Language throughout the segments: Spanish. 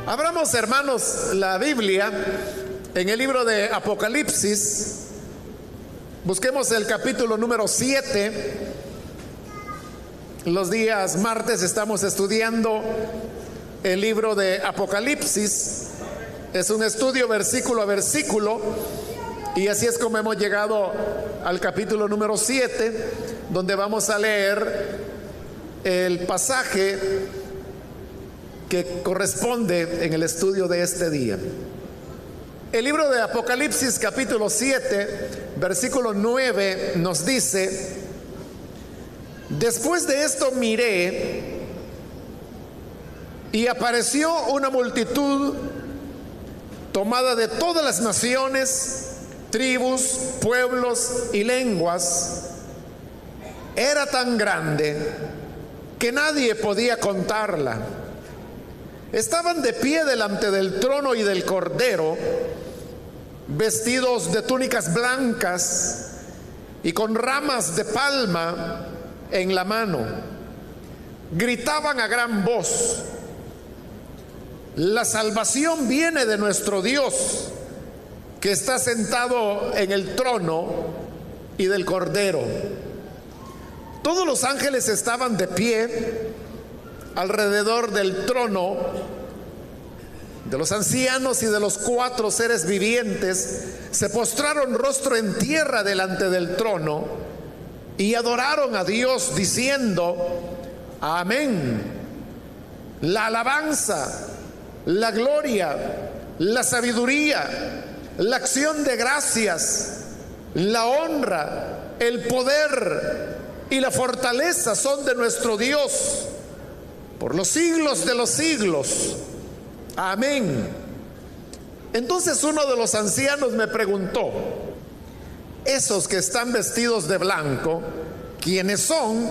Abramos, hermanos, la Biblia en el libro de Apocalipsis. Busquemos el capítulo número 7. Los días martes estamos estudiando el libro de Apocalipsis. Es un estudio versículo a versículo, y así es como hemos llegado al capítulo número 7, donde vamos a leer el pasaje que corresponde en el estudio de este día. El libro de Apocalipsis capítulo 7 versículo 9 nos dice: después de esto miré, y apareció una multitud tomada de todas las naciones, tribus, pueblos y lenguas. Era tan grande que nadie podía contarla. Estaban de pie delante del trono y del Cordero, vestidos de túnicas blancas y con ramas de palma en la mano. Gritaban a gran voz: la salvación viene de nuestro Dios, que está sentado en el trono, y del Cordero. Todos los ángeles estaban de pie alrededor del trono, de los ancianos y de los 4 seres vivientes. Se postraron rostro en tierra delante del trono y adoraron a Dios diciendo: amén. La alabanza, la gloria, la sabiduría, la acción de gracias, la honra, el poder y la fortaleza son de nuestro Dios por los siglos de los siglos. Amén. Entonces uno de los ancianos me preguntó: esos que están vestidos de blanco, ¿quiénes son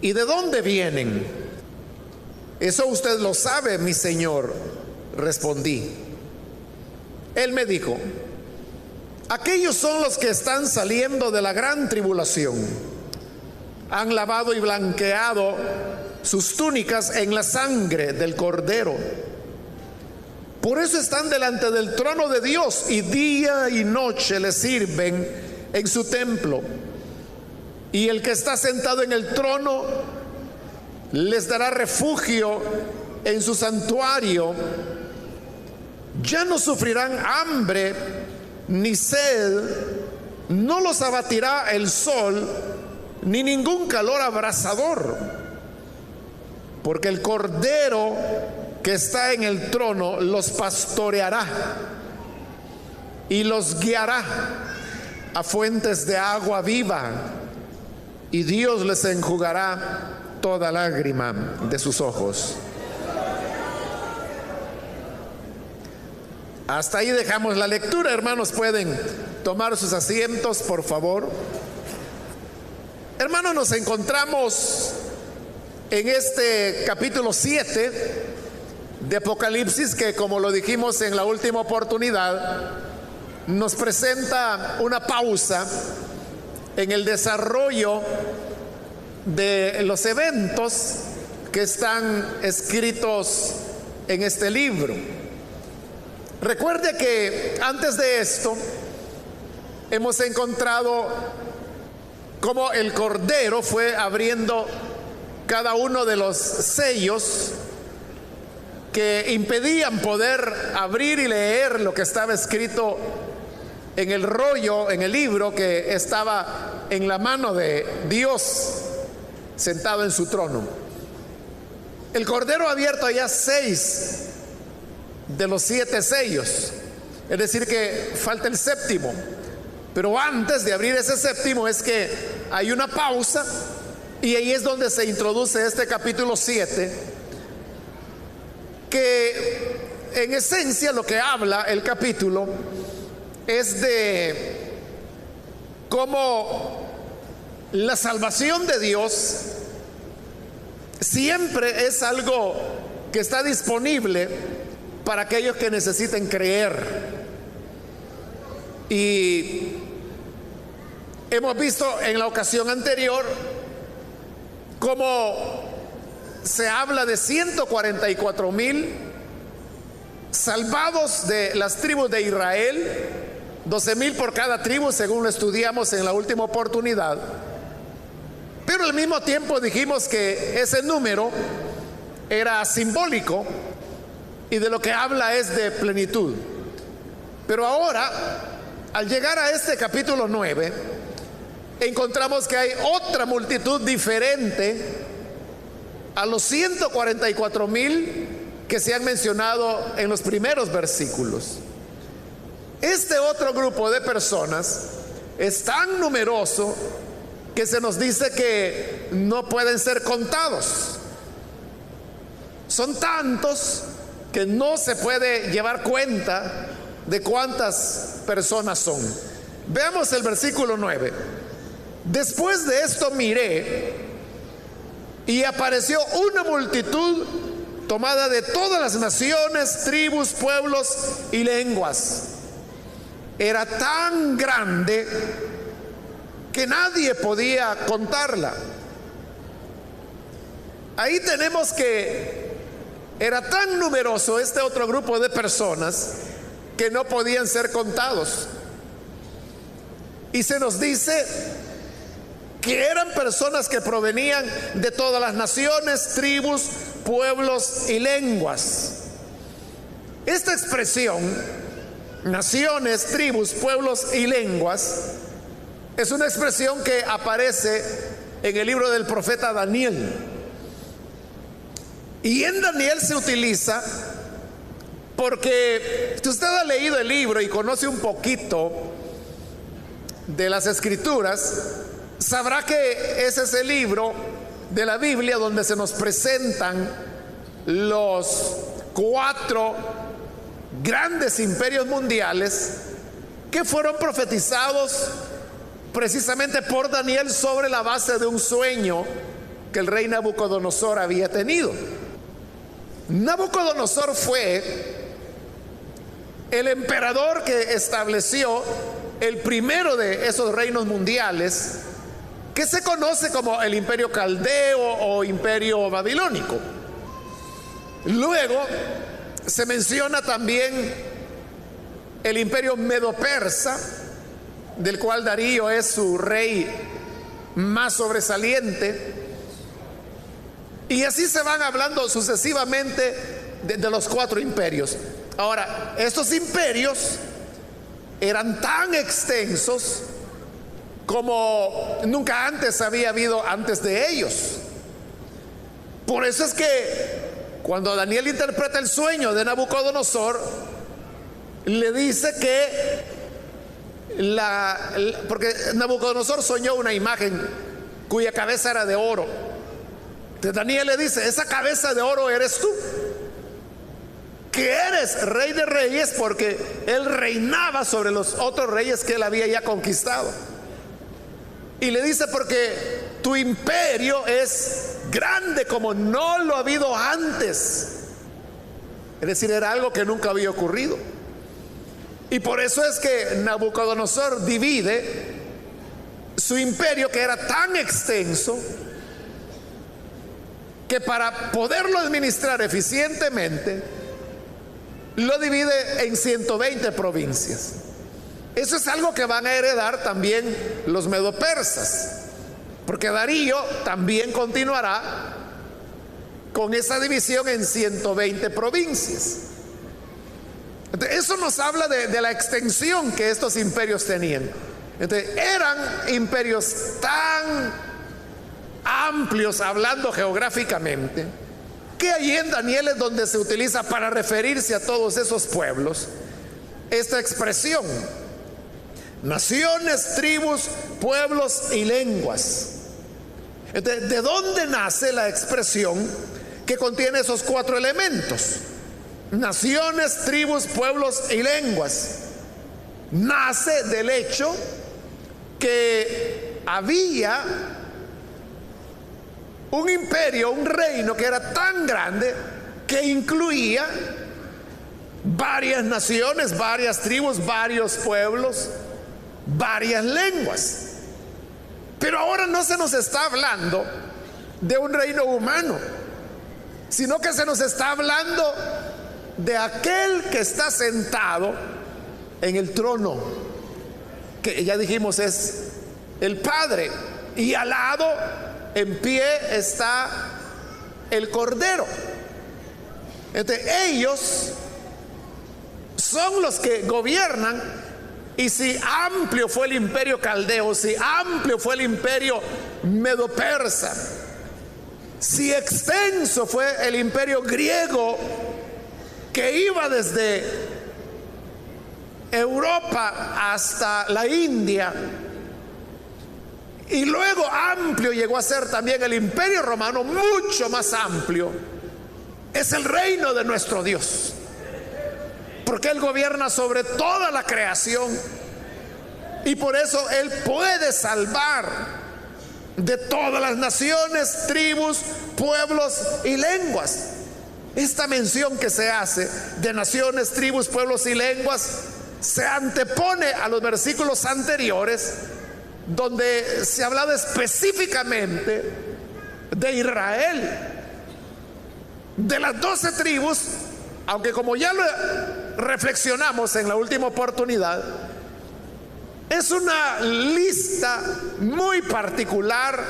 y de dónde vienen? Eso usted lo sabe, mi señor, respondí. Él me dijo: aquellos son los que están saliendo de la gran tribulación. Han lavado y blanqueado sus túnicas en la sangre del Cordero. Por eso están delante del trono de Dios, y día y noche le sirven en su templo. Y el que está sentado en el trono les dará refugio en su santuario. Ya no sufrirán hambre ni sed, no los abatirá el sol, ni ningún calor abrasador, porque el Cordero que está en el trono los pastoreará y los guiará a fuentes de agua viva, y Dios les enjugará toda lágrima de sus ojos. Hasta ahí dejamos la lectura. Hermanos, pueden tomar sus asientos, por favor. Hermanos, nos encontramos en este capítulo 7 de Apocalipsis, que, como lo dijimos en la última oportunidad, nos presenta una pausa en el desarrollo de los eventos que están escritos en este libro. Recuerde que antes de esto hemos encontrado cómo el Cordero fue abriendo cada uno de los sellos que impedían poder abrir y leer lo que estaba escrito en el rollo, en el libro que estaba en la mano de Dios sentado en su trono. El Cordero ha abierto ya 6 de los 7 sellos, es decir que falta el séptimo. Pero antes de abrir ese séptimo es que hay una pausa, y ahí es donde se introduce este capítulo 7, que en esencia lo que habla el capítulo es de cómo la salvación de Dios siempre es algo que está disponible para aquellos que necesiten creer. Y hemos visto en la ocasión anterior cómo se habla de 144,000 salvados de las tribus de Israel, 12,000 por cada tribu, según lo estudiamos en la última oportunidad. Pero al mismo tiempo dijimos que ese número era simbólico y de lo que habla es de plenitud. Pero ahora, al llegar a este capítulo 9, encontramos que hay otra multitud diferente a los 144,000 que se han mencionado en los primeros versículos. Este otro grupo de personas es tan numeroso que se nos dice que no pueden ser contados. Son tantos que no se puede llevar cuenta de cuántas personas son. Veamos el versículo 9. Después de esto miré, y apareció una multitud tomada de todas las naciones, tribus, pueblos y lenguas. Era tan grande que nadie podía contarla. Ahí tenemos que era tan numeroso este otro grupo de personas que no podían ser contados. Y se nos dice que eran personas que provenían de todas las naciones, tribus, pueblos y lenguas. Esta expresión, naciones, tribus, pueblos y lenguas, es una expresión que aparece en el libro del profeta Daniel. Y en Daniel se utiliza porque si usted ha leído el libro y conoce un poquito de las escrituras, sabrá que ese es el libro de la Biblia donde se nos presentan los 4 grandes imperios mundiales que fueron profetizados precisamente por Daniel sobre la base de un sueño que el rey Nabucodonosor había tenido. Nabucodonosor fue el emperador que estableció el primero de esos reinos mundiales que se conoce como el imperio caldeo o imperio babilónico. Luego se menciona también el imperio medo-persa, del cual Darío es su rey más sobresaliente. Y así se van hablando sucesivamente de los 4 imperios. Ahora, estos imperios eran tan extensos como nunca antes había habido antes de ellos. Por eso es que cuando Daniel interpreta el sueño de Nabucodonosor, le dice que porque Nabucodonosor soñó una imagen cuya cabeza era de oro. Entonces Daniel le dice: esa cabeza de oro eres tú, que eres rey de reyes, porque él reinaba sobre los otros reyes que él había ya conquistado. Y le dice: porque tu imperio es grande como no lo ha habido antes. Es decir, era algo que nunca había ocurrido. Y por eso es que Nabucodonosor divide su imperio, que era tan extenso, que para poderlo administrar eficientemente lo divide en 120 provincias. Eso es algo que van a heredar también los medo-persas, porque Darío también continuará con esa división en 120 provincias. Entonces, eso nos habla de la extensión que estos imperios tenían. Entonces, eran imperios tan amplios, hablando geográficamente, que allí en Daniel es donde se utiliza para referirse a todos esos pueblos esta expresión: naciones, tribus, pueblos y lenguas. Entonces, ¿de dónde nace la expresión que contiene esos 4 elementos? Naciones, tribus, pueblos y lenguas. Nace del hecho que había un imperio, un reino que era tan grande que incluía varias naciones, varias tribus, varios pueblos, varias lenguas. Pero ahora no se nos está hablando de un reino humano, sino que se nos está hablando de aquel que está sentado en el trono, que ya dijimos es el Padre, y al lado en pie está el Cordero. Entonces, ellos son los que gobiernan. Y si amplio fue el imperio caldeo, si amplio fue el imperio medo-persa, si extenso fue el imperio griego que iba desde Europa hasta la India, y luego amplio llegó a ser también el imperio romano, mucho más amplio, es el reino de nuestro Dios, porque Él gobierna sobre toda la creación, y por eso Él puede salvar de todas las naciones, tribus, pueblos y lenguas. Esta mención que se hace de naciones, tribus, pueblos y lenguas se antepone a los versículos anteriores, donde se hablaba específicamente de Israel, de las 12 tribus, aunque como ya lo reflexionamos en la última oportunidad, es una lista muy particular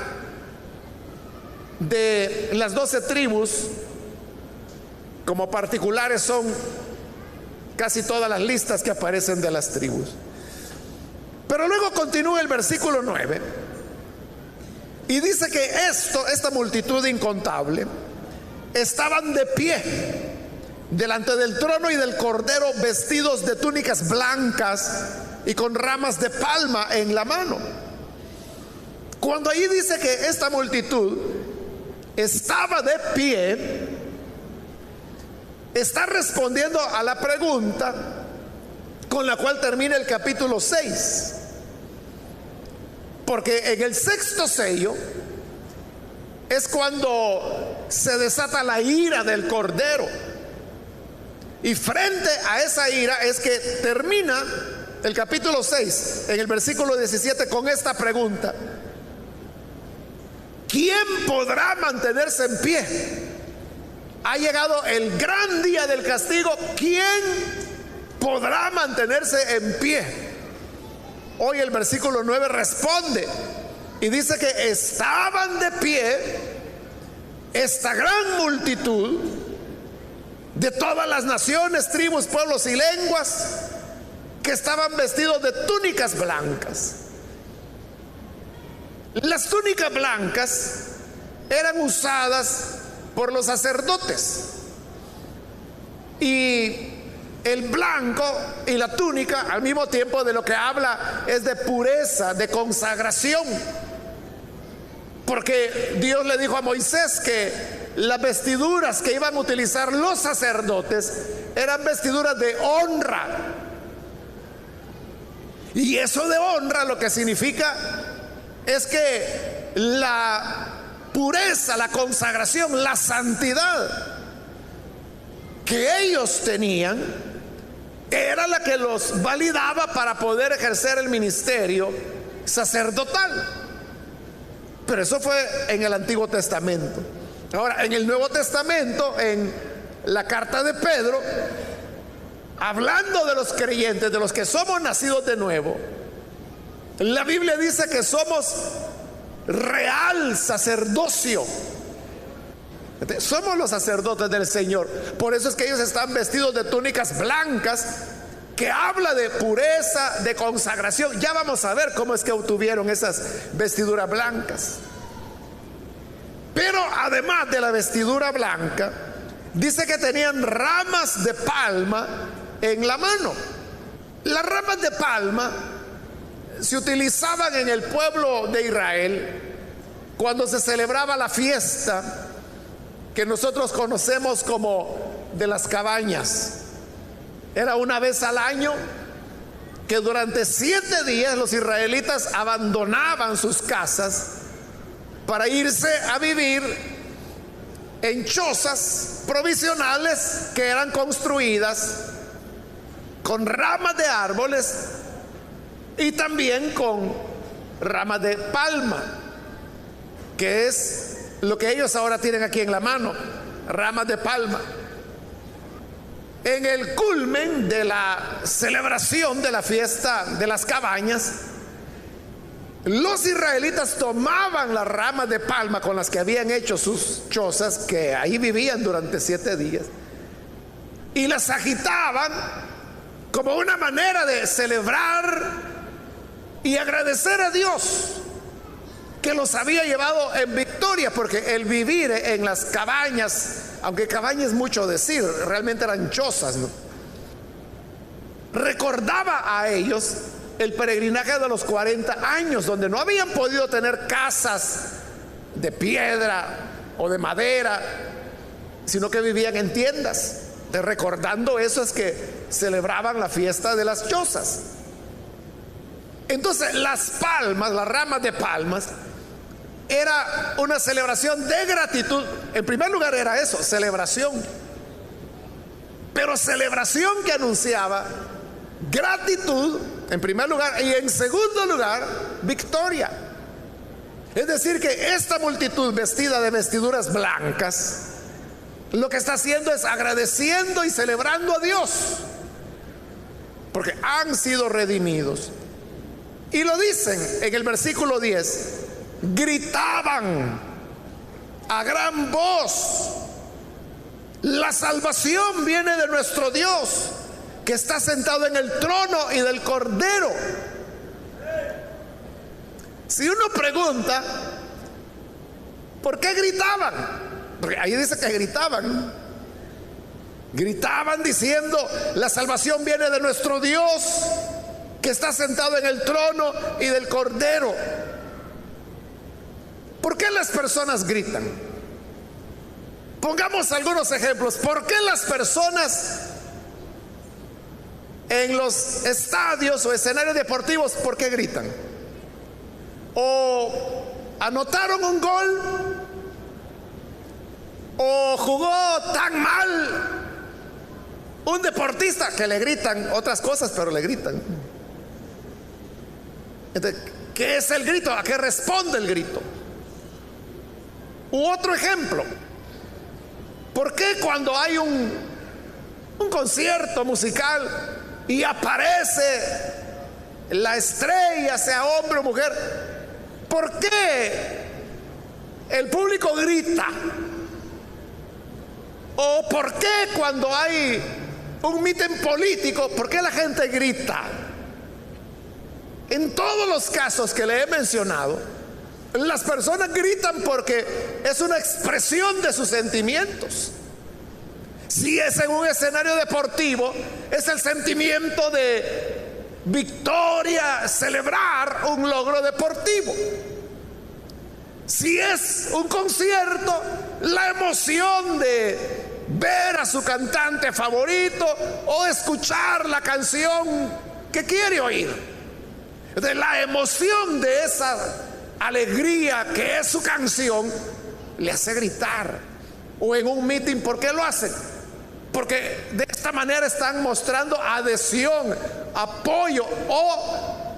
de las 12 tribus. Como particulares son casi todas las listas que aparecen de las tribus. Pero luego continúa el versículo 9 y dice que esta multitud incontable estaban de pie delante del trono y del Cordero, vestidos de túnicas blancas y con ramas de palma en la mano. Cuando ahí dice que esta multitud estaba de pie, está respondiendo a la pregunta con la cual termina el capítulo 6. Porque en el sexto sello es cuando se desata la ira del Cordero. Y frente a esa ira es que termina el capítulo 6, en el versículo 17, con esta pregunta: ¿quién podrá mantenerse en pie? Ha llegado el gran día del castigo. ¿Quién podrá mantenerse en pie? Hoy el versículo 9 responde y dice que estaban de pie esta gran multitud de todas las naciones, tribus, pueblos y lenguas, que estaban vestidos de túnicas blancas. Las túnicas blancas eran usadas por los sacerdotes, y el blanco y la túnica al mismo tiempo de lo que habla es de pureza, de consagración, porque Dios le dijo a Moisés que las vestiduras que iban a utilizar los sacerdotes eran vestiduras de honra, y eso de honra lo que significa es que la pureza, la consagración, la santidad que ellos tenían era la que los validaba para poder ejercer el ministerio sacerdotal. Pero eso fue en el Antiguo Testamento. Ahora, en el Nuevo Testamento, en la carta de Pedro, hablando de los creyentes, de los que somos nacidos de nuevo, la Biblia dice que somos real sacerdocio. Somos los sacerdotes del Señor. Por eso es que ellos están vestidos de túnicas blancas, que habla de pureza, de consagración. Ya vamos a ver cómo es que obtuvieron esas vestiduras blancas. Pero además de la vestidura blanca, dice que tenían ramas de palma en la mano. Las ramas de palma se utilizaban en el pueblo de Israel cuando se celebraba la fiesta que nosotros conocemos como de las cabañas. Era una vez al año que durante 7 días los israelitas abandonaban sus casas para irse a vivir en chozas provisionales que eran construidas con ramas de árboles y también con ramas de palma, que es lo que ellos ahora tienen aquí en la mano, ramas de palma. en el culmen de la celebración de la fiesta de las cabañas, los israelitas tomaban las ramas de palma con las que habían hecho sus chozas, que ahí vivían durante 7 días, y las agitaban como una manera de celebrar y agradecer a Dios que los había llevado en victoria, porque el vivir en las cabañas, aunque cabaña es mucho decir, realmente eran chozas, ¿no?, recordaba a ellos el peregrinaje de los 40 años, donde no habían podido tener casas de piedra o de madera, sino que vivían en tiendas. Recordando eso es que celebraban la fiesta de las chozas. Entonces las palmas, las ramas de palmas, era una celebración de gratitud. En primer lugar era eso, celebración, pero celebración que anunciaba gratitud en primer lugar, y en segundo lugar victoria. Es decir, que esta multitud vestida de vestiduras blancas lo que está haciendo es agradeciendo y celebrando a Dios, porque han sido redimidos. Y lo dicen en el versículo 10, gritaban a gran voz: la salvación viene de nuestro Dios, que está sentado en el trono y del Cordero. Si uno pregunta, ¿por qué gritaban? Porque ahí dice que gritaban. Gritaban diciendo: la salvación viene de nuestro Dios, que está sentado en el trono y del Cordero. ¿Por qué las personas gritan? Pongamos algunos ejemplos. ¿Por qué las personas en los estadios o escenarios deportivos, por qué gritan? O anotaron un gol, o jugó tan mal un deportista, que le gritan otras cosas, pero le gritan. Entonces, ¿qué es el grito? ¿A qué responde el grito? U otro ejemplo: ¿por qué cuando hay un concierto musical y aparece la estrella, sea hombre o mujer, por qué el público grita? ¿O por qué cuando hay un mitin político, por qué la gente grita? En todos los casos que le he mencionado, las personas gritan porque es una expresión de sus sentimientos. Si es en un escenario deportivo, es el sentimiento de victoria, celebrar un logro deportivo. Si es un concierto, la emoción de ver a su cantante favorito o escuchar la canción que quiere oír. De la emoción de esa alegría que es su canción, le hace gritar. O en un mitin, ¿por qué lo hacen? Porque de esta manera están mostrando adhesión, apoyo, o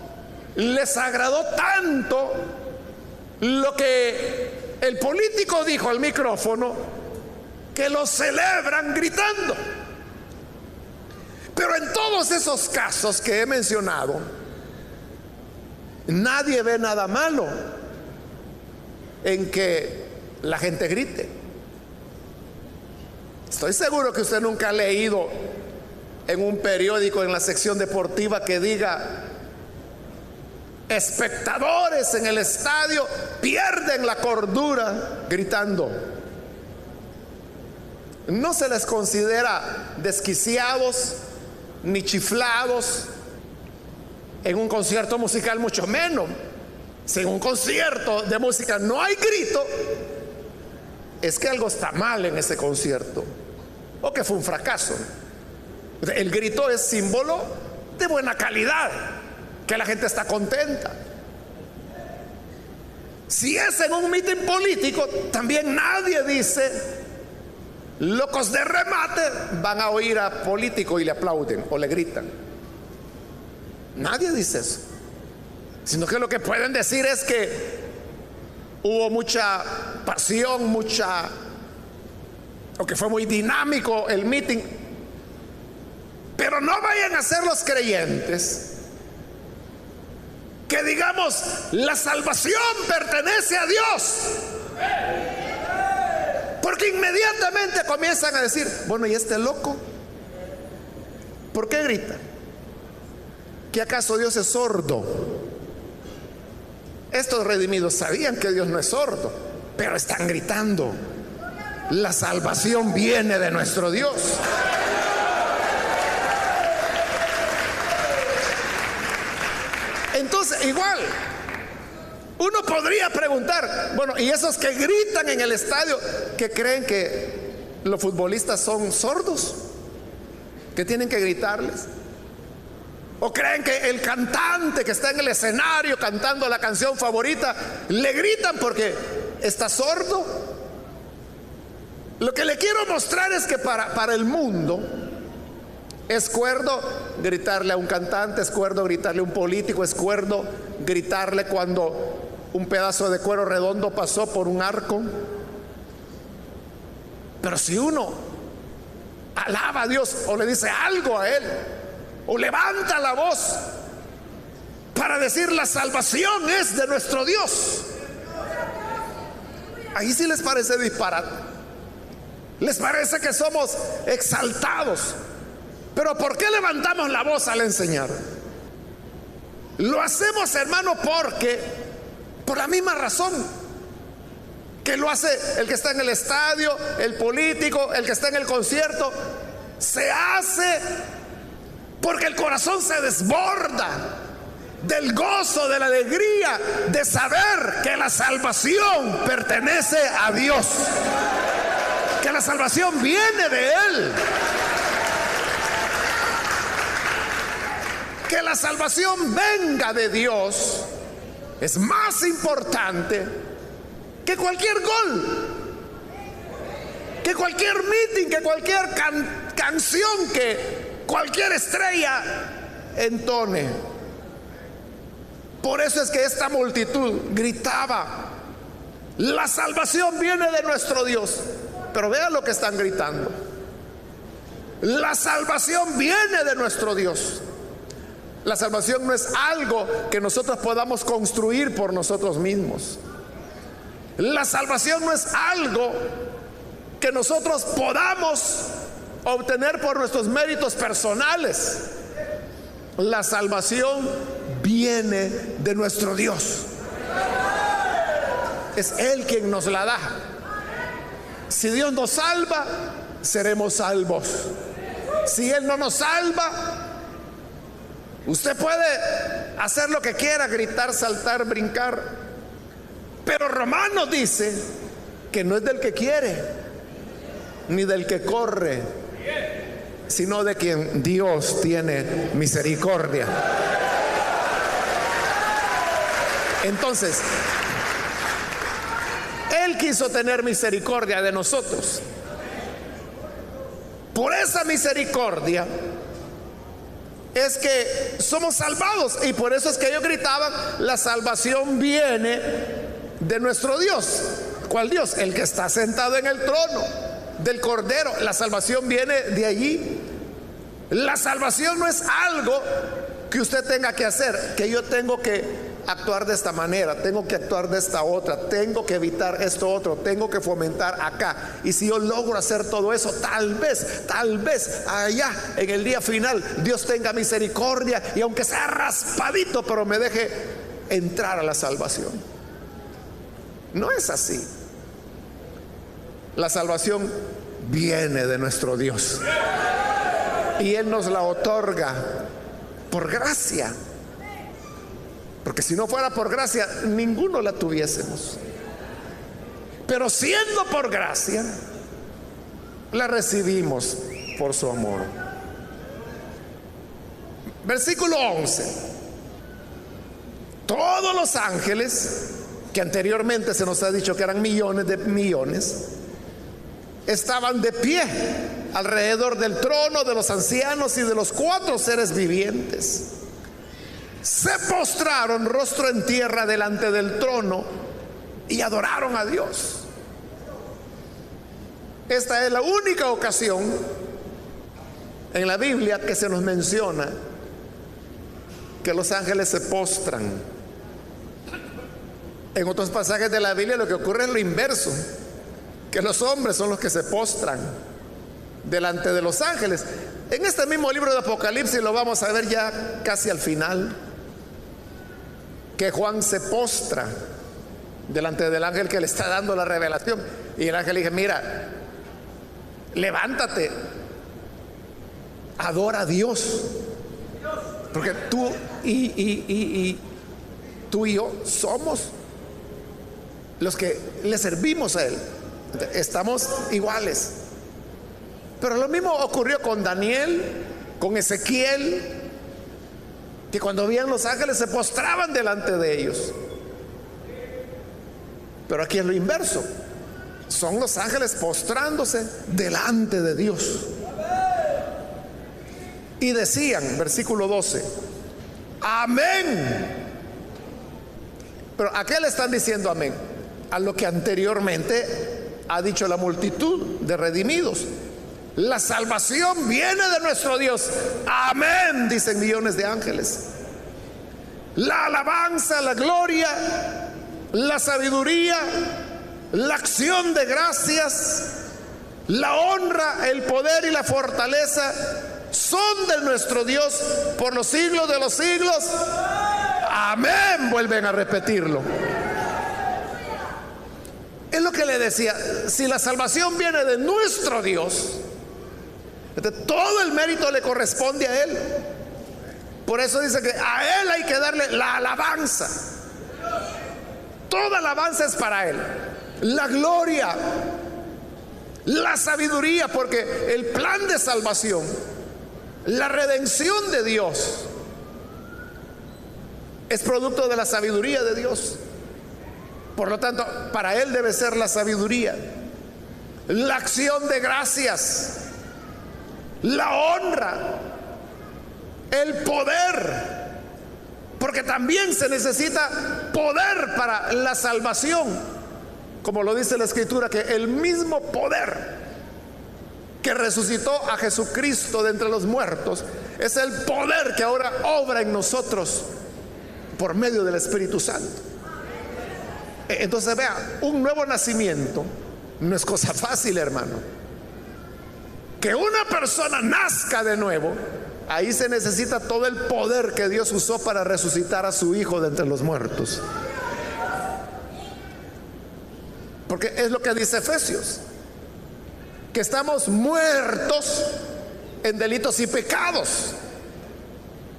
les agradó tanto lo que el político dijo al micrófono que lo celebran gritando. Pero en todos esos casos que he mencionado, nadie ve nada malo en que la gente grite. Estoy seguro que usted nunca ha leído en un periódico, en la sección deportiva, que diga: espectadores en el estadio pierden la cordura gritando. No se les considera desquiciados ni chiflados. En un concierto musical mucho menos. Si en un concierto de música no hay grito, es que algo está mal en ese concierto, o que fue un fracaso. El grito es símbolo de buena calidad, que la gente está contenta. Si es en un mitin político, también nadie dice: locos de remate van a oír a político y le aplauden o le gritan. Nadie dice eso, sino que lo que pueden decir es que hubo mucha pasión, o que fue muy dinámico el mitin. Pero no vayan a ser los creyentes que digamos la salvación pertenece a Dios, porque inmediatamente comienzan a decir, bueno, ¿y este loco? ¿Por qué grita? ¿Que acaso Dios es sordo? Estos redimidos sabían que Dios no es sordo, pero están gritando, la salvación viene de nuestro Dios. Entonces, igual, uno podría preguntar, bueno, ¿y esos que gritan en el estadio, que creen que los futbolistas son sordos, que tienen que gritarles? ¿O creen que el cantante que está en el escenario cantando la canción favorita, le gritan porque está sordo? Lo que le quiero mostrar es que para el mundo es cuerdo gritarle a un cantante, es cuerdo gritarle a un político, es cuerdo gritarle cuando un pedazo de cuero redondo pasó por un arco. Pero si uno alaba a Dios o le dice algo a Él, o levanta la voz para decir la salvación es de nuestro Dios, ahí sí les parece disparate, les parece que somos exaltados. Pero ¿por qué levantamos la voz al enseñar? Lo hacemos, hermano, porque por la misma razón que lo hace el que está en el estadio, el político, el que está en el concierto. Se hace porque el corazón se desborda del gozo, de la alegría de saber que la salvación pertenece a Dios, que la salvación viene de Él, que la salvación venga de Dios es más importante que cualquier gol, que cualquier meeting, que cualquier canción, que cualquier estrella entone. Por eso es que esta multitud gritaba: la salvación viene de nuestro Dios. Pero vean lo que están gritando: la salvación viene de nuestro Dios. La salvación no es algo que nosotros podamos construir por nosotros mismos. La salvación no es algo que nosotros podamos obtener por nuestros méritos personales. La salvación viene de nuestro Dios. Es Él quien nos la da. Si Dios nos salva, seremos salvos. Si Él no nos salva, usted puede hacer lo que quiera, gritar, saltar, brincar, pero Romanos dice que no es del que quiere ni del que corre, sino de quien Dios tiene misericordia. Entonces, Él quiso tener misericordia de nosotros. Por esa misericordia es que somos salvados, y por eso es que ellos gritaban: la salvación viene de nuestro Dios. ¿Cuál Dios? El que está sentado en el trono del Cordero. La salvación viene de allí. La salvación no es algo que usted tenga que hacer, que yo tengo que actuar de esta manera, tengo que actuar de esta otra, tengo que evitar esto otro, tengo que fomentar acá. Y si yo logro hacer todo eso, tal vez allá en el día final Dios tenga misericordia, y aunque sea raspadito, pero me deje entrar a la salvación. No es así. La salvación viene de nuestro Dios, y Él nos la otorga por gracia. Porque si no fuera por gracia, ninguno la tuviésemos. Pero siendo por gracia, la recibimos por su amor. Versículo 11. Todos los ángeles, que anteriormente se nos ha dicho que eran millones de millones, estaban de pie alrededor del trono, de los ancianos y de los 4 seres vivientes. Se postraron rostro en tierra delante del trono y adoraron a Dios. Esta es la única ocasión en la Biblia que se nos menciona que los ángeles se postran. En otros pasajes de la Biblia lo que ocurre es lo inverso, que los hombres son los que se postran delante de los ángeles. En este mismo libro de Apocalipsis lo vamos a ver ya casi al final, que Juan se postra delante del ángel que le está dando la revelación, y el ángel le dice: mira, levántate, adora a Dios, porque tú y yo somos los que le servimos a Él, estamos iguales. Pero lo mismo ocurrió con Daniel, con Ezequiel, que cuando veían los ángeles se postraban delante de ellos. Pero aquí es lo inverso, son los ángeles postrándose delante de Dios. Y decían, versículo 12, amén. Pero ¿a qué le están diciendo amén? A lo que anteriormente ha dicho la multitud de redimidos. La salvación viene de nuestro Dios. Amén, dicen millones de ángeles. La alabanza, la gloria, la sabiduría, la acción de gracias, la honra, el poder y la fortaleza son de nuestro Dios por los siglos de los siglos. Amén, vuelven a repetirlo. Es lo que le decía, si la salvación viene de nuestro Dios, todo el mérito le corresponde a Él. Por eso dice que a Él hay que darle la alabanza. Toda alabanza es para Él. La gloria, la sabiduría, porque el plan de salvación, la redención de Dios, es producto de la sabiduría de Dios. Por lo tanto, para Él debe ser la sabiduría, la acción de gracias, la honra, el poder, porque también se necesita poder para la salvación, como lo dice la Escritura, que el mismo poder que resucitó a Jesucristo de entre los muertos es el poder que ahora obra en nosotros por medio del Espíritu Santo. Entonces vea, un nuevo nacimiento no es cosa fácil, hermano. Que una persona nazca de nuevo, ahí se necesita todo el poder que Dios usó para resucitar a su Hijo de entre los muertos. Porque es lo que dice Efesios, que estamos muertos en delitos y pecados.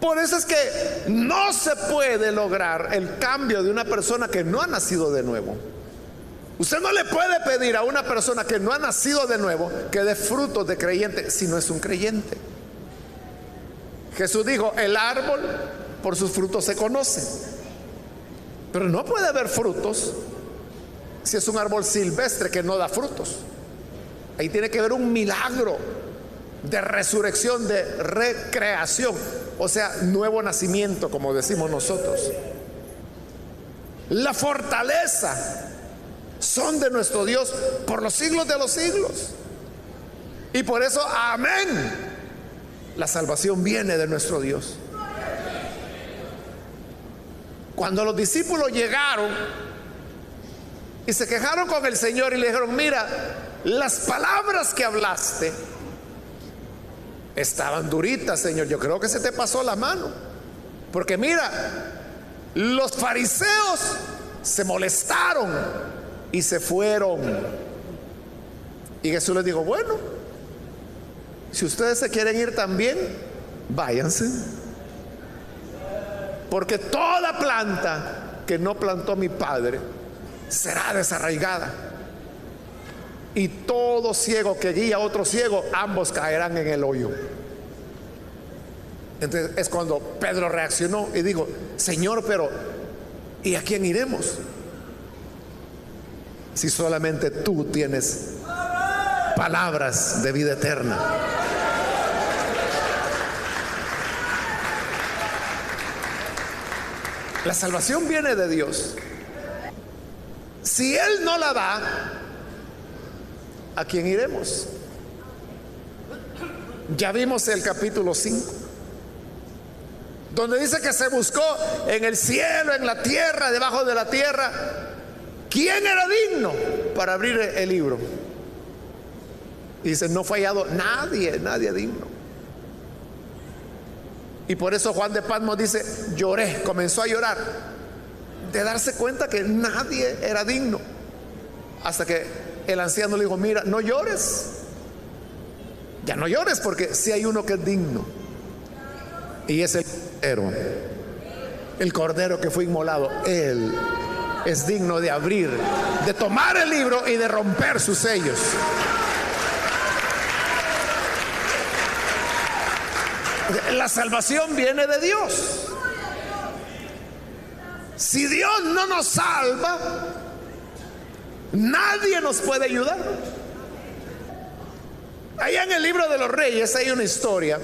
Por eso es que no se puede lograr el cambio de una persona que no ha nacido de nuevo. Usted no le puede pedir a una persona que no ha nacido de nuevo que dé frutos de creyente si no es un creyente. Jesús dijo: el árbol por sus frutos se conoce. Pero no puede haber frutos si es un árbol silvestre que no da frutos. Ahí tiene que haber un milagro de resurrección, de recreación, o sea, nuevo nacimiento, como decimos nosotros. La fortaleza son de nuestro Dios por los siglos de los siglos. Y por eso, amén, la salvación viene de nuestro Dios. Cuando los discípulos llegaron y se quejaron con el Señor y le dijeron: mira, las palabras que hablaste estaban duritas, Señor, yo creo que se te pasó la mano, porque mira, los fariseos se molestaron y se fueron. Y Jesús les dijo: bueno, si ustedes se quieren ir también, váyanse, porque toda planta que no plantó mi Padre será desarraigada, y todo ciego que guía a otro ciego, ambos caerán en el hoyo. Entonces es cuando Pedro reaccionó y dijo: Señor, pero ¿y a quién iremos? Si solamente tú tienes palabras de vida eterna. La salvación viene de Dios. Si Él no la da, ¿a quién iremos? Ya vimos el capítulo 5, donde dice que se buscó en el cielo, en la tierra, debajo de la tierra, quién era digno para abrir el libro. Y dice, no fue hallado nadie digno. Y por eso Juan de Patmos dice, lloré, comenzó a llorar, de darse cuenta que nadie era digno. Hasta que el anciano le dijo, mira, no llores, ya no llores, porque si hay uno que es digno, y es el cordero que fue inmolado. Él es digno de abrir, de tomar el libro y de romper sus sellos. La salvación viene de Dios. Si Dios no nos salva, nadie nos puede ayudar. Allá en el libro de los Reyes hay una historia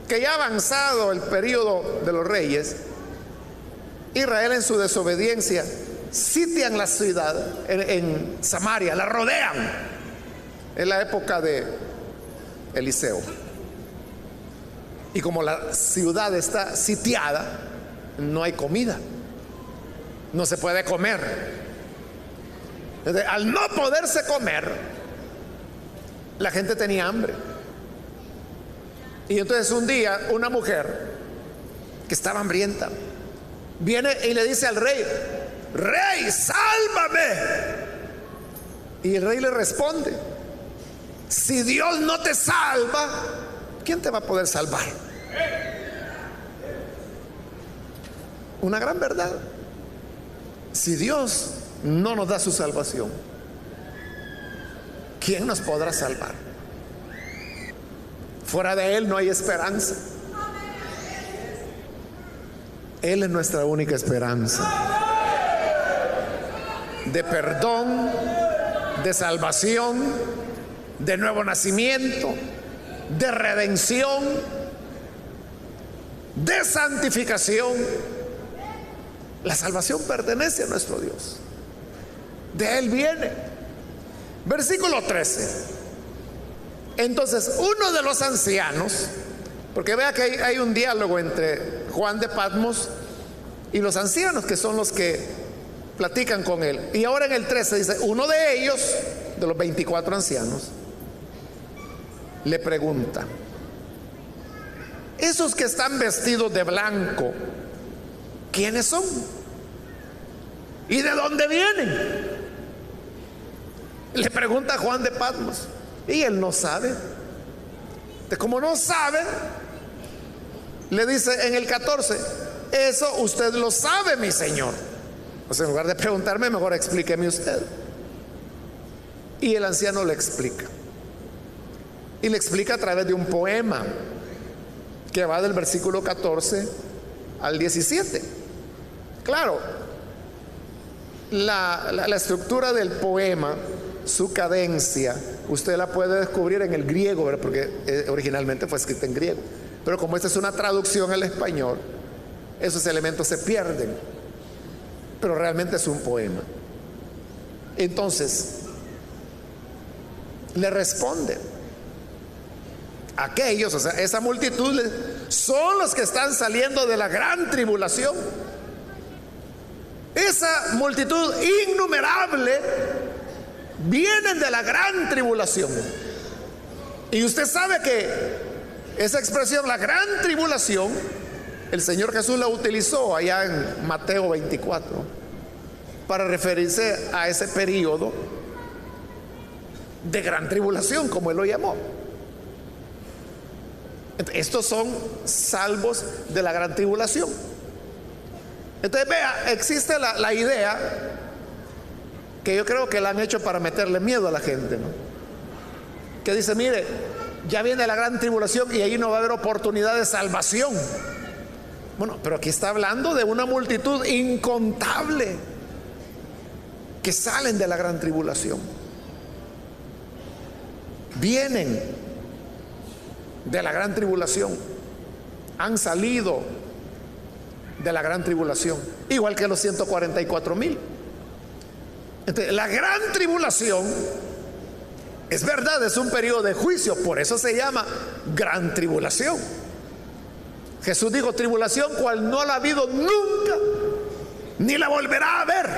que ya avanzado el periodo de los reyes, Israel en su desobediencia sitian la ciudad en Samaria, la rodean. En la época de Eliseo. Y como la ciudad está sitiada, no hay comida, no se puede comer. Entonces, al no poderse comer, la gente tenía hambre. Y entonces un día una mujer que estaba hambrienta viene y le dice al rey, rey, sálvame. Y el rey le responde, si Dios no te salva, ¿quién te va a poder salvar? Una gran verdad. Si Dios no nos da su salvación, ¿quién nos podrá salvar? Fuera de Él no hay esperanza. Él es nuestra única esperanza de perdón, de salvación, de nuevo nacimiento, de redención, de santificación. La salvación pertenece a nuestro Dios. De Él viene. Versículo 13. Entonces uno de los ancianos, porque vea que hay un diálogo entre Juan de Patmos y los ancianos, que son los que platican con él. Y ahora en el 13 dice, uno de ellos, de los 24 ancianos, le pregunta, esos que están vestidos de blanco, ¿quiénes son? ¿Y de dónde vienen? Le pregunta a Juan de Patmos. Y él no sabe. Como no sabe, le dice en el 14, eso usted lo sabe, mi señor. O sea, en lugar de preguntarme, mejor explíqueme usted. Y el anciano le explica. Y le explica a través de un poema que va del versículo 14 al 17. Claro, la estructura del poema, su cadencia, usted la puede descubrir en el griego, ¿verdad? Porque originalmente fue escrita en griego. Pero como esta es una traducción al español, esos elementos se pierden. Pero realmente es un poema. Entonces, le responde. Aquellos, o sea, esa multitud son los que están saliendo de la gran tribulación. Esa multitud innumerable vienen de la gran tribulación. Y usted sabe que esa expresión, la gran tribulación, el Señor Jesús la utilizó allá en Mateo 24 para referirse a ese periodo de gran tribulación, como Él lo llamó. Estos son salvos de la gran tribulación. Entonces vea, existe la idea, que yo creo que la han hecho para meterle miedo a la gente, ¿no? Que dice, mire, ya viene la gran tribulación y ahí no va a haber oportunidad de salvación. Bueno, pero aquí está hablando de una multitud incontable que salen de la gran tribulación. Vienen de la gran tribulación, han salido de la gran tribulación, igual que los 144,000. Entonces, la gran tribulación Es verdad, es un periodo de juicio, por eso se llama gran tribulación. Jesús dijo: tribulación cual no la ha habido nunca, ni la volverá a ver.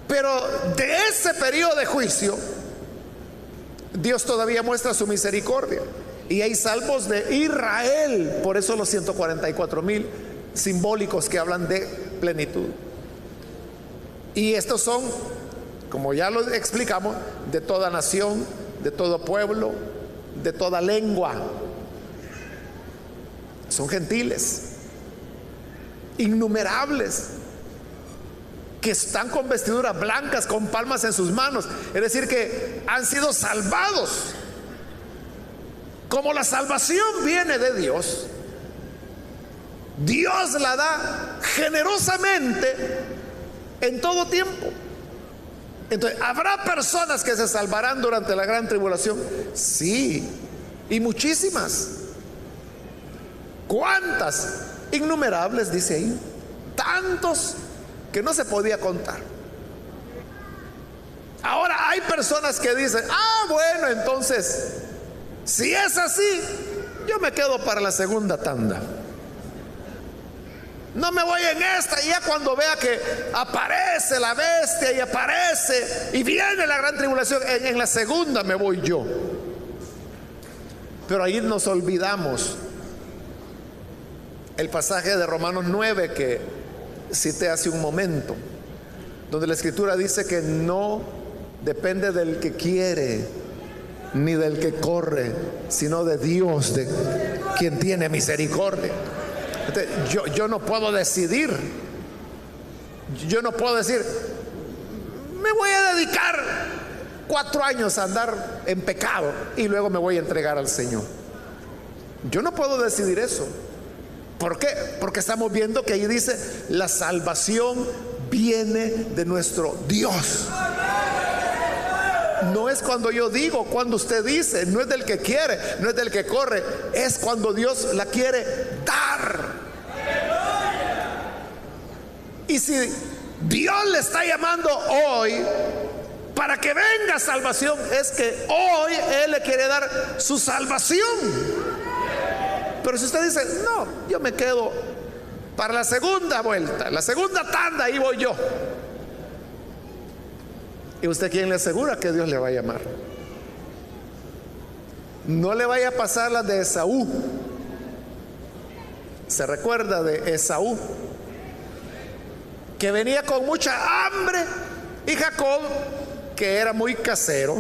Pero de ese periodo de juicio, Dios todavía muestra su misericordia. Y hay salvos de Israel, por eso los 144,000 simbólicos que hablan de plenitud. Y estos son, como ya lo explicamos, de toda nación, de todo pueblo, de toda lengua. Son gentiles, innumerables, que están con vestiduras blancas, con palmas en sus manos. Es decir, que han sido salvados. Como la salvación viene de Dios, Dios la da generosamente en todo tiempo. Entonces, ¿habrá personas que se salvarán durante la gran tribulación? Sí, y muchísimas. ¿Cuántas? Innumerables, dice ahí. Tantos que no se podía contar. Ahora hay personas que dicen: bueno, entonces, si es así, yo me quedo para la segunda tanda. No me voy en esta. Y ya cuando vea que aparece la bestia y aparece y viene la gran tribulación, en la segunda me voy yo. Pero ahí nos olvidamos el pasaje de Romanos 9 que cité hace un momento, donde la escritura dice que no depende del que quiere ni del que corre, sino de Dios, de quien tiene misericordia. Entonces, yo no puedo decidir. Yo no puedo decir: me voy a dedicar 4 años a andar en pecado y luego me voy a entregar al Señor. Yo no puedo decidir eso. ¿Por qué? Porque estamos viendo que ahí dice: la salvación viene de nuestro Dios. No es cuando yo digo, cuando usted dice, no es del que quiere, no es del que corre, es cuando Dios la quiere dar. Y si Dios le está llamando hoy para que venga salvación, es que hoy Él le quiere dar su salvación. Pero si usted dice: no, yo me quedo para la segunda vuelta, la segunda tanda, ahí voy yo. ¿Y usted quién le asegura que Dios le va a llamar? No le vaya a pasar la de Esaú. ¿Se recuerda de Esaú? Que venía con mucha hambre, y Jacob, que era muy casero,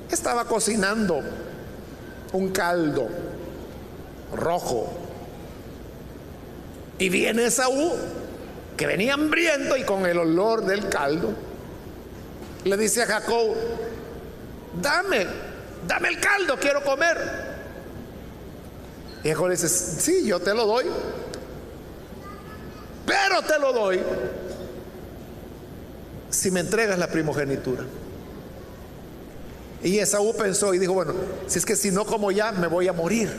estaba cocinando un caldo rojo. Y viene Esaú, que venía hambriento, y con el olor del caldo le dice a Jacob: dame el caldo, quiero comer. Y Jacob le dice: sí, yo te lo doy, pero te lo doy si me entregas la primogenitura. Y Esaú pensó y dijo: bueno, si es que si no como ya me voy a morir,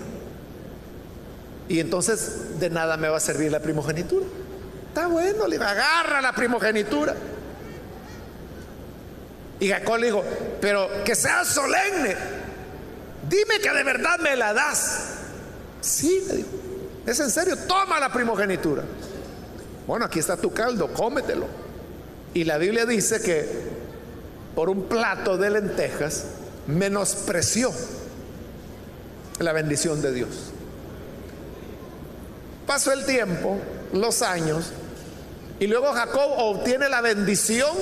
y entonces de nada me va a servir la primogenitura. Está bueno, le agarra la primogenitura. Y Jacob le dijo: pero que sea solemne, dime que de verdad me la das. Sí, le dijo, es en serio, toma la primogenitura. Bueno, aquí está tu caldo, cómetelo. Y la Biblia dice que por un plato de lentejas menospreció la bendición de Dios. Pasó el tiempo, los años, y luego Jacob obtiene la bendición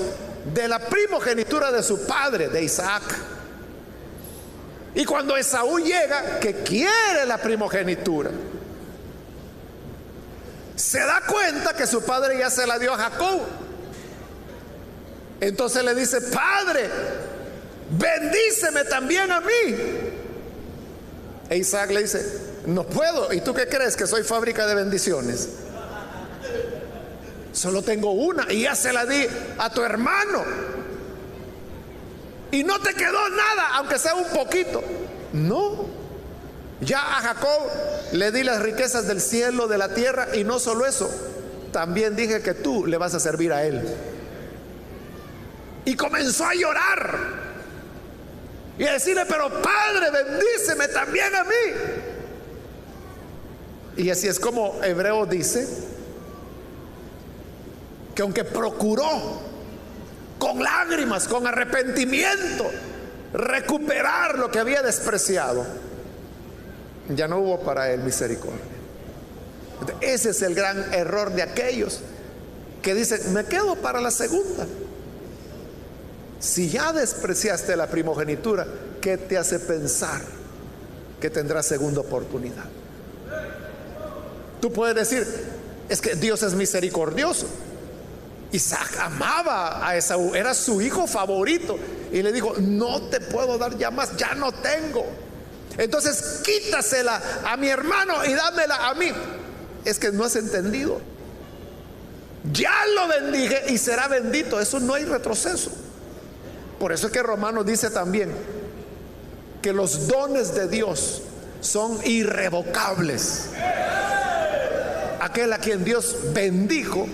de la primogenitura de su padre, de Isaac. Y cuando Esaú llega, que quiere la primogenitura, se da cuenta que su padre ya se la dio a Jacob. Entonces le dice: padre, bendíceme también a mí. E Isaac le dice: no puedo. ¿Y tú qué crees? ¿Que soy fábrica de bendiciones? Solo tengo una y ya se la di a tu hermano. Y no te quedó nada, aunque sea un poquito. No, ya a Jacob le di las riquezas del cielo, de la tierra, y no solo eso, también dije que tú le vas a servir a él. Y comenzó a llorar. y a decirle: pero Padre, bendíceme también a mí. Y así es como Hebreo dice que aunque procuró con lágrimas, con arrepentimiento, recuperar lo que había despreciado, ya no hubo para él misericordia. Ese es el gran error de aquellos que dicen: me quedo para la segunda. Si ya despreciaste la primogenitura, ¿qué te hace pensar que tendrás segunda oportunidad? Tú puedes decir: es que Dios es misericordioso. Isaac amaba a Esaú, era su hijo favorito, y le dijo: no te puedo dar ya más, ya no tengo, entonces quítasela a mi hermano y dámela a mí. Es que no has entendido. Ya lo bendije y será bendito. Eso no hay retroceso. Por eso es que Romanos dice también que los dones de Dios son irrevocables. Aquel a quien Dios bendijo,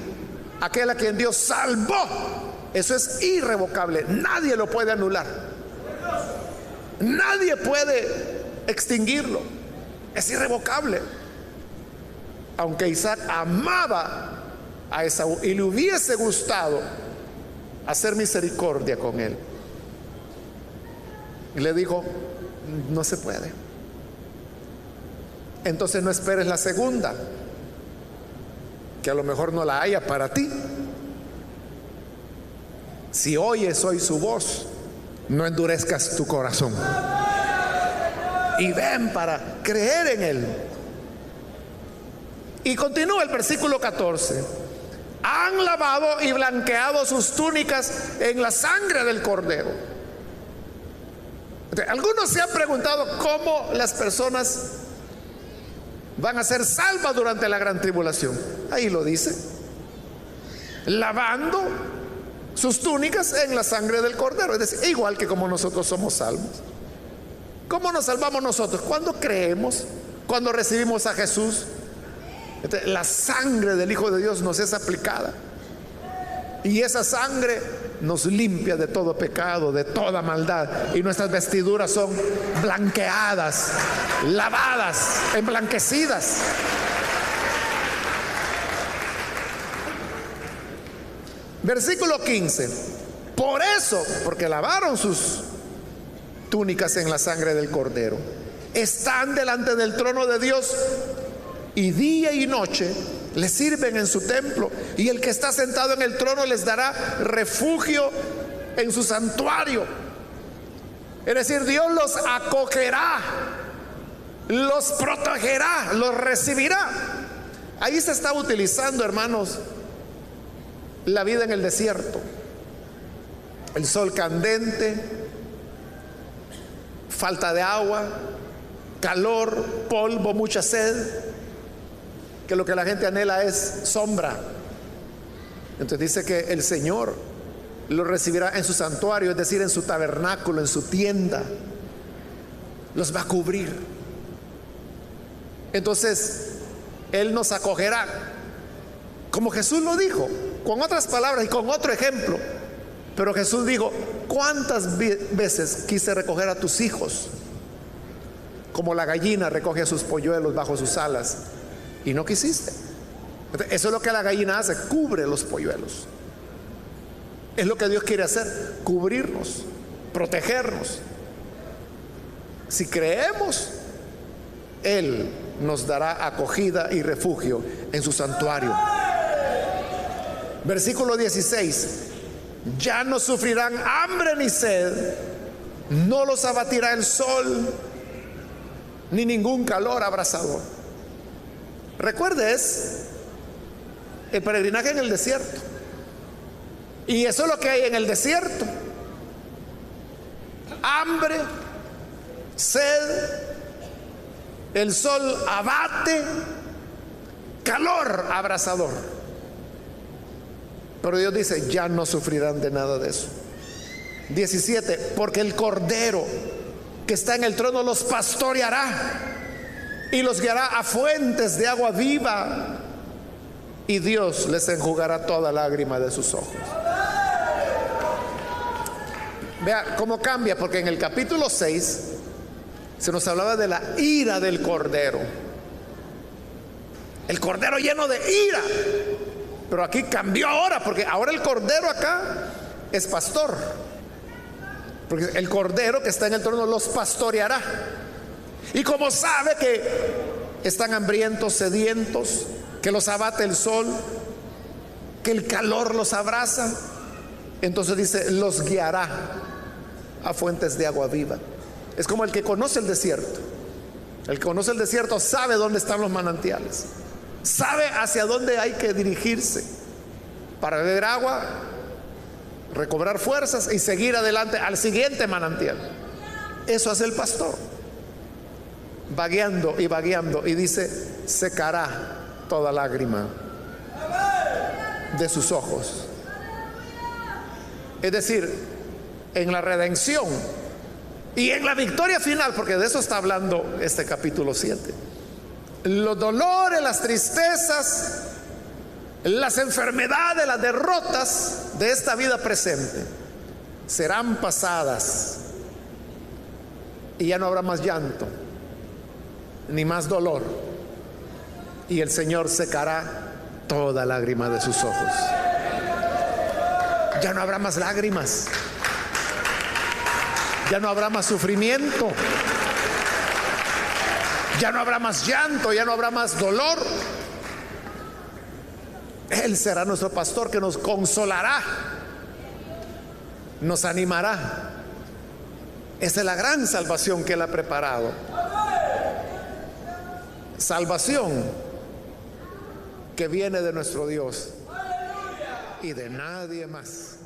aquel a quien Dios salvó, eso es irrevocable. Nadie lo puede anular, nadie puede extinguirlo. Es irrevocable. Aunque Isaac amaba a Esaú y le hubiese gustado hacer misericordia con él, y le dijo: no se puede. Entonces no esperes la segunda, que a lo mejor no la haya para ti. Si oyes hoy su voz, no endurezcas tu corazón y ven para creer en él. Y continúa el versículo 14: han lavado y blanqueado sus túnicas en la sangre del cordero. Algunos se han preguntado cómo las personas van a ser salvas durante la gran tribulación. Ahí lo dice: lavando sus túnicas en la sangre del cordero. Es decir, igual que como nosotros somos salvos. ¿Cómo nos salvamos nosotros? Cuando creemos, cuando recibimos a Jesús. La sangre del Hijo de Dios nos es aplicada, y esa sangre nos limpia de todo pecado, de toda maldad, y nuestras vestiduras son blanqueadas, lavadas, emblanquecidas. Versículo 15: por eso, porque lavaron sus túnicas en la sangre del cordero, están delante del trono de Dios, y día y noche le sirven en su templo, y el que está sentado en el trono les dará refugio en su santuario. Es decir, Dios los acogerá, los protegerá, los recibirá. Ahí se está utilizando, hermanos, la vida en el desierto. El sol candente, falta de agua, calor, polvo, mucha sed, que lo que la gente anhela es sombra. Entonces dice que el Señor los recibirá en su santuario, es decir, en su tabernáculo, en su tienda. Los va a cubrir. Entonces Él nos acogerá, como Jesús lo dijo, con otras palabras y con otro ejemplo. Pero Jesús dijo: ¿cuántas veces quise recoger a tus hijos, como la gallina recoge a sus polluelos bajo sus alas, y no quisiste? Eso es lo que la gallina hace, cubre los polluelos. Es lo que Dios quiere hacer, cubrirnos, protegernos. Si creemos, Él nos dará acogida y refugio en su santuario. Versículo 16: ya no sufrirán hambre ni sed, no los abatirá el sol, ni ningún calor abrasador. Recuerde, es el peregrinaje en el desierto, y eso es lo que hay en el desierto: hambre, sed, el sol abate, calor abrasador. Pero Dios dice: ya no sufrirán de nada de eso. 17: porque el Cordero que está en el trono los pastoreará y los guiará a fuentes de agua viva, y Dios les enjugará toda lágrima de sus ojos. Vea cómo cambia, porque en el capítulo 6 se nos hablaba de la ira del Cordero. El Cordero lleno de ira. Pero aquí cambió ahora, porque ahora el Cordero acá es pastor. Porque el Cordero que está en el trono los pastoreará. Y como sabe que están hambrientos, sedientos, que los abate el sol, que el calor los abraza, entonces dice, los guiará a fuentes de agua viva. Es como el que conoce el desierto. El que conoce el desierto sabe dónde están los manantiales, sabe hacia dónde hay que dirigirse para beber agua, recobrar fuerzas y seguir adelante al siguiente manantial. Eso hace el pastor, vagueando y dice, secará toda lágrima de sus ojos. Es decir, en la redención y en la victoria final, porque de eso está hablando este capítulo 7, los dolores, las tristezas, las enfermedades, las derrotas de esta vida presente serán pasadas y ya no habrá más llanto ni más dolor, y el Señor secará toda lágrima de sus ojos. Ya no habrá más lágrimas, ya no habrá más sufrimiento, ya no habrá más llanto, ya no habrá más dolor. Él será nuestro pastor que nos consolará, nos animará. Esa es la gran salvación que Él ha preparado. Salvación que viene de nuestro Dios y de nadie más.